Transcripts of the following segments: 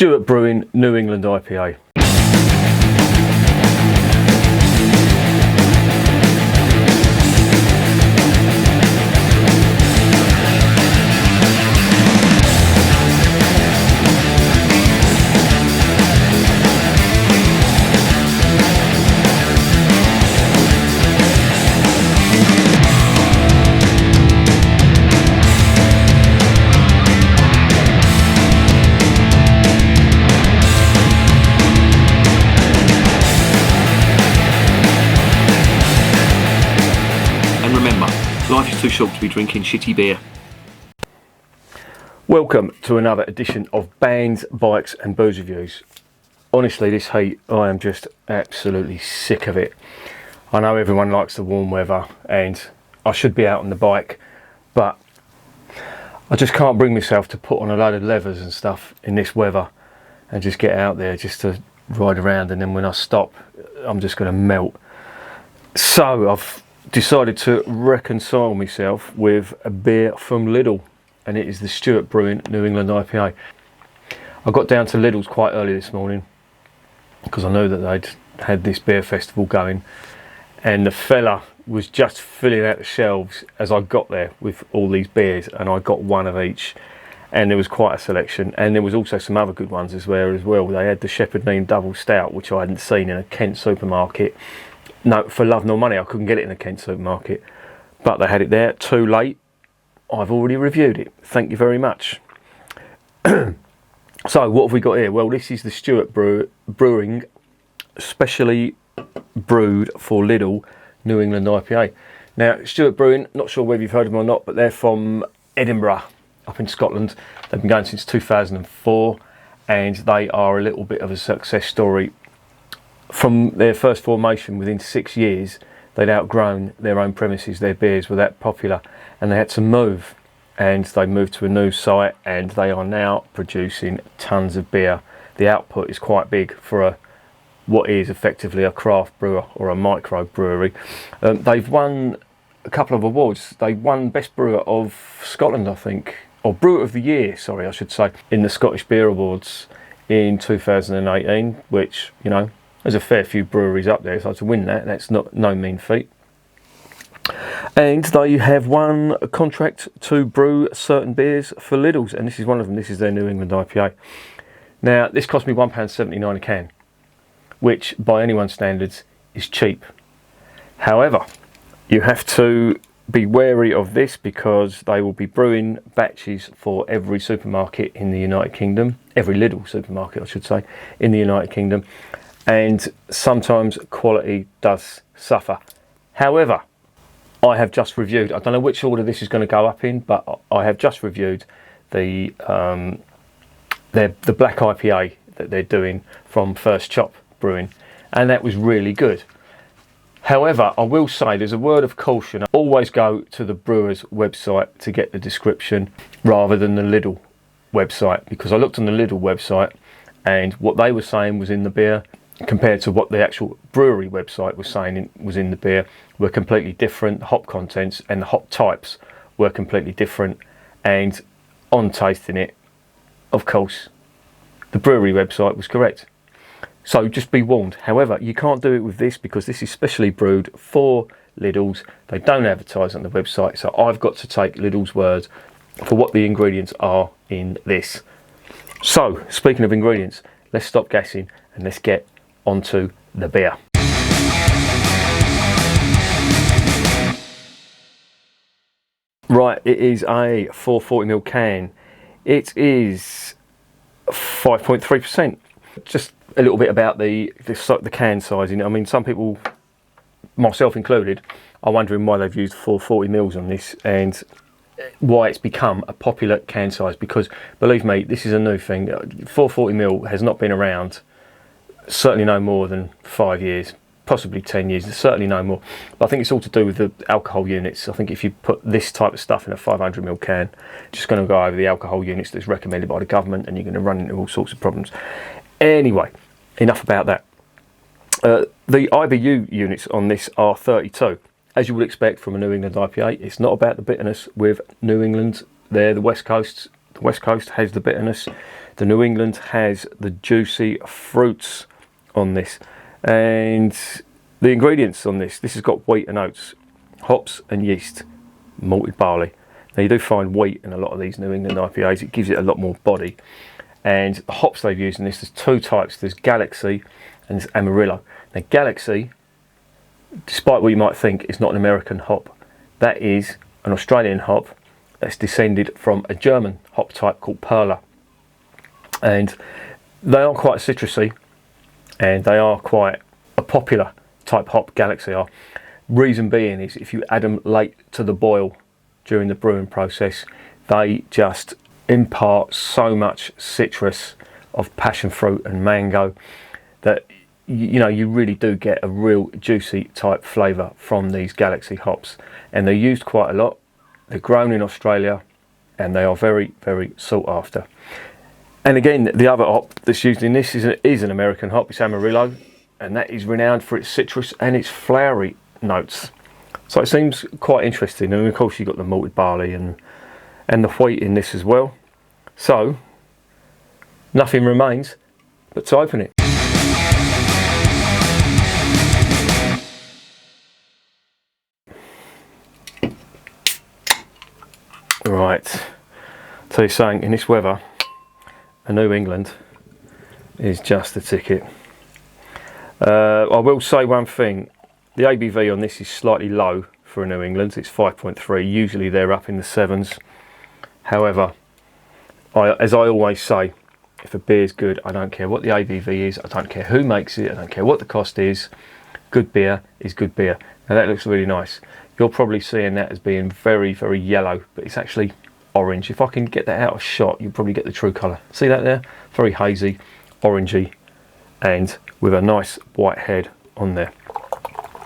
Stewart Brewing New England IPA. Life is too short to be drinking shitty beer. Welcome to another edition of Bands, Bikes and Booze Reviews. Honestly, this heat, I am just absolutely sick of it. I know everyone likes the warm weather and I should be out on the bike, but I just can't bring myself to put on a load of leathers and stuff in this weather and just get out there just to ride around, and then when I stop, I'm just going to melt. So I've decided to reconcile myself with a beer from Lidl, and it is the Stewart Brewing New England IPA. I got down to Lidl's quite early this morning because I knew that they'd had this beer festival going, and the fella was just filling out the shelves as I got there with all these beers, and I got one of each, and there was quite a selection, and there was also some other good ones as well. They had the Shepherd Neame Double Stout, which I hadn't seen in a Kent supermarket. No, for love nor money, I couldn't get it in a Kent supermarket, but they had it there. Too late. I've already reviewed it. Thank you very much. So what have we got here? Well, this is the Stewart Brewing, specially brewed for Lidl New England IPA. Now, Stewart Brewing, not sure whether you've heard of them or not, but they're from Edinburgh, up in Scotland. They've been going since 2004, and they are a little bit of a success story. From their first formation, within 6 years, they'd outgrown their own premises. Their beers were that popular, and they had to move, and they moved to a new site, and they are now producing tons of beer. The output is quite big for what is effectively a craft brewer or a micro brewery. They've won a couple of awards. They won Best Brewer of Scotland, I think, or Brewer of the Year, sorry, I should say, in the Scottish Beer Awards in 2018, which, you know, there's a fair few breweries up there, so to win that's no mean feat. And they have won a contract to brew certain beers for Lidl's, and this is one of them. This is their New England IPA. Now, this cost me £1.79 a can, which by anyone's standards is cheap. However, you have to be wary of this because they will be brewing batches for every supermarket in the United Kingdom, every Lidl supermarket, I should say, in the United Kingdom. And sometimes quality does suffer. However, I have just reviewed, I don't know which order this is going to go up in, but I have just reviewed the black IPA that they're doing from First Chop Brewing, and that was really good. However, I will say there's a word of caution. Always go to the brewer's website to get the description rather than the Lidl website, because I looked on the Lidl website and what they were saying was in the beer compared to what the actual brewery website was saying was in the beer were completely different. The hop contents and the hop types were completely different, and on tasting it, of course, the brewery website was correct. So just be warned. However, you can't do it with this because this is specially brewed for Lidl's. They don't advertise on the website, so I've got to take Lidl's word for what the ingredients are in this. So, speaking of ingredients, let's stop gassing and let's get onto the beer. Right, it is a 440ml can. It is 5.3%. Just a little bit about the can sizing. I mean, some people, myself included, are wondering why they've used 440ml on this and why it's become a popular can size, because believe me, this is a new thing. 440ml has not been around, certainly no more than 5 years, possibly 10 years, certainly no more. But I think it's all to do with the alcohol units. I think if you put this type of stuff in a 500ml can, it's just going to go over the alcohol units that's recommended by the government, and you're going to run into all sorts of problems. Anyway, enough about that. The IBU units on this are 32. As you would expect from a New England IPA, it's not about the bitterness with New England. They're the West Coast. The West Coast has the bitterness. The New England has the juicy fruits on this, and the ingredients on this has got wheat and oats, hops and yeast, malted barley. Now you do find wheat in a lot of these New England IPAs. It gives it a lot more body. And the hops they've used in this, there's two types. There's Galaxy and there's Amarillo. Now Galaxy, despite what you might think, is not an American hop. That is an Australian hop that's descended from a German hop type called Perla. And they are quite citrusy, and they are quite a popular type hop, Galaxy are. Reason being is if you add them late to the boil during the brewing process, they just impart so much citrus of passion fruit and mango that you really do get a real juicy type flavour from these Galaxy hops. And they're used quite a lot. They're grown in Australia, and they are very, very sought after. And again, the other hop that's used in this is an American hop. It's Amarillo, and that is renowned for its citrus and its flowery notes. So it seems quite interesting. And of course you've got the malted barley and the wheat in this as well. So nothing remains but to open it. Right, so you're saying in this weather, a New England is just the ticket. I will say one thing, the ABV on this is slightly low for a New England. It's 5.3, usually they're up in the 7s. However, as I always say, if a beer's good, I don't care what the ABV is, I don't care who makes it, I don't care what the cost is. Good beer is good beer. Now that looks really nice. You're probably seeing that as being very, very yellow, but it's actually orange. If I can get that out of shot, you'll probably get the true colour. See that there? Very hazy, orangey, and with a nice white head on there.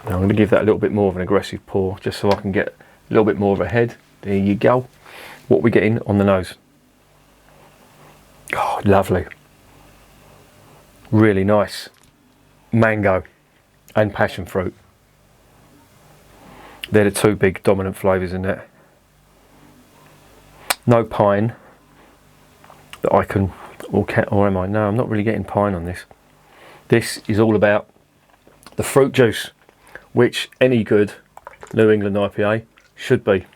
Now I'm going to give that a little bit more of an aggressive pour, just so I can get a little bit more of a head. There you go. What we're getting on the nose. Oh, lovely. Really nice. Mango and passion fruit. They're the two big dominant flavours in that. No pine that I can, or am I? No, I'm not really getting pine on this. This is all about the fruit juice, which any good New England IPA should be.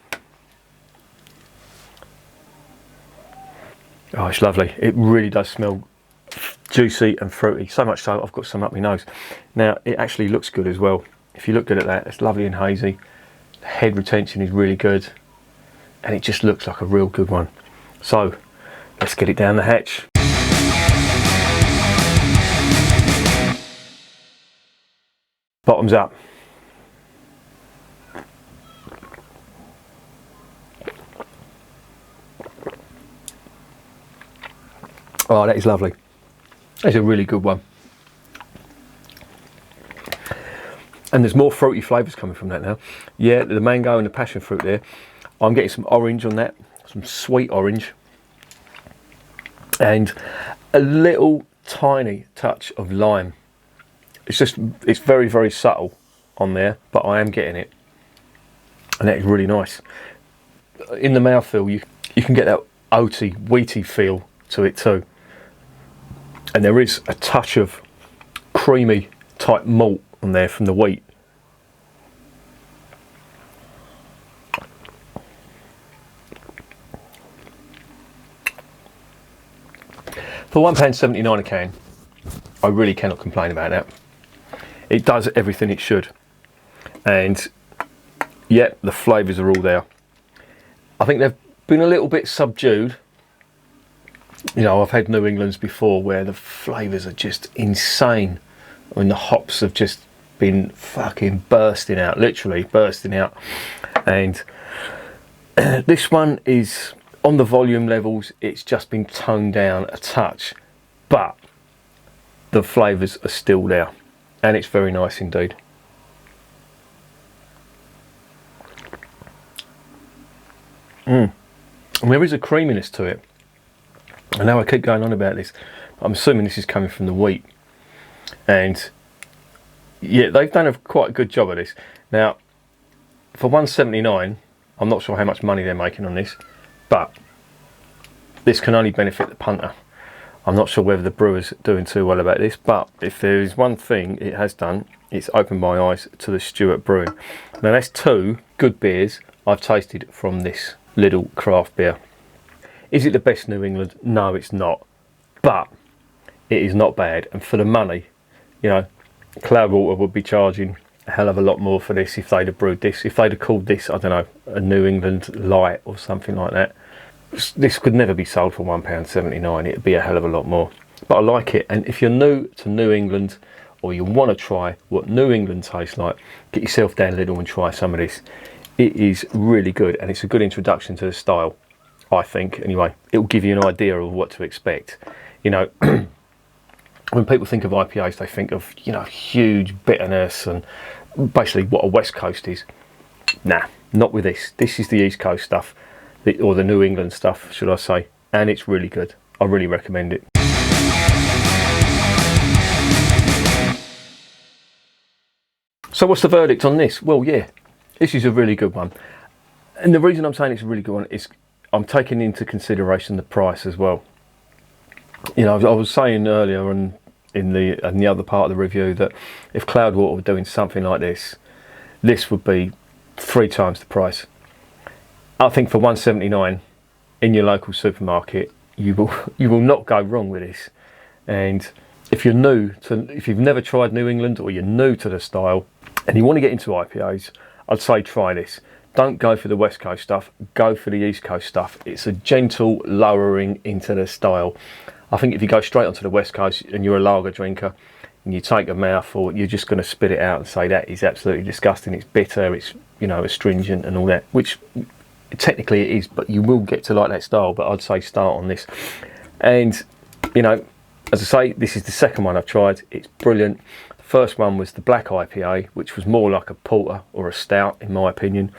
Oh, it's lovely. It really does smell juicy and fruity. So much so, I've got some up my nose. Now, it actually looks good as well. If you look good at that, it's lovely and hazy. The head retention is really good. And it just looks like a real good one. So, let's get it down the hatch. Bottoms up. Oh, that is lovely. That's a really good one. And there's more fruity flavours coming from that now. Yeah, the mango and the passion fruit there. I'm getting some orange on that, some sweet orange. And a little tiny touch of lime. It's very, very subtle on there, but I am getting it. And that is really nice. In the mouthfeel, you can get that oaty, wheaty feel to it too. And there is a touch of creamy type malt on there from the wheat. For £1.79 a can, I really cannot complain about that. It does everything it should. And yeah, the flavours are all there. I think they've been a little bit subdued. You know, I've had New Englands before where the flavours are just insane. I mean, the hops have just been fucking bursting out, literally bursting out. And this one is, on the volume levels, it's just been toned down a touch. But the flavours are still there. And it's very nice indeed. And there is a creaminess to it. I know I keep going on about this. I'm assuming this is coming from the wheat. And yeah, they've done quite a good job of this. Now, for $1.79, I'm not sure how much money they're making on this, but this can only benefit the punter. I'm not sure whether the brewer's doing too well about this, but if there is one thing it has done, it's opened my eyes to the Stewart Brewing. Now that's 2 good beers I've tasted from this little craft beer. Is it the best New England? No, it's not, but it is not bad, and for the money, you know, Cloudwater would be charging a hell of a lot more for this if they'd have brewed this. If they'd have called this, I don't know, a New England Light or something like that, this could never be sold for £1.79. It'd be a hell of a lot more. But I like it, and if you're new to New England or you want to try what New England tastes like, get yourself down Lidl and try some of this. It is really good, and it's a good introduction to the style, I think. Anyway, it will give you an idea of what to expect. You know, when people think of IPAs, they think of, you know, huge bitterness and basically what a West Coast is. Nah, not with this. This is the East Coast stuff, or the New England stuff, should I say, and it's really good. I really recommend it. So what's the verdict on this? Well, yeah, this is a really good one. And the reason I'm saying it's a really good one is I'm taking into consideration the price as well. You know, I was saying earlier in the other part of the review that if Cloudwater were doing something like this, this would be 3 times the price. I think for $1.79 in your local supermarket, you will not go wrong with this. And if you've never tried New England, or you're new to the style and you want to get into IPAs, I'd say try this. Don't go for the West Coast stuff, go for the East Coast stuff. It's a gentle lowering into the style. I think if you go straight onto the West Coast and you're a lager drinker and you take a mouthful, you're just going to spit it out and say that is absolutely disgusting, it's bitter, it's, you know, astringent and all that, which technically it is, but you will get to like that style. But I'd say start on this. And, you know, as I say, this is the second one I've tried. It's brilliant. The first one was the black IPA, which was more like a porter or a stout in my opinion,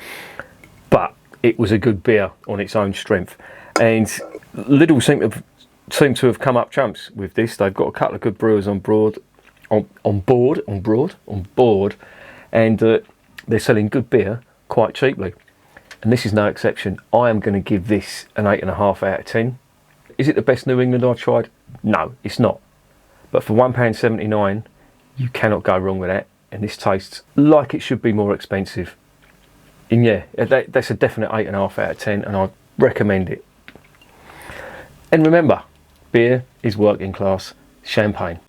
but it was a good beer on its own strength. And Lidl seem to have come up trumps with this. They've got a couple of good brewers on board, and they're selling good beer quite cheaply. And this is no exception. I am going to give this an 8.5 out of 10. Is it the best New England I've tried? No, it's not. But for £1.79, you cannot go wrong with that. And this tastes like it should be more expensive. And yeah, that's a definite 8.5 out of 10, and I recommend it. And remember, beer is working class champagne.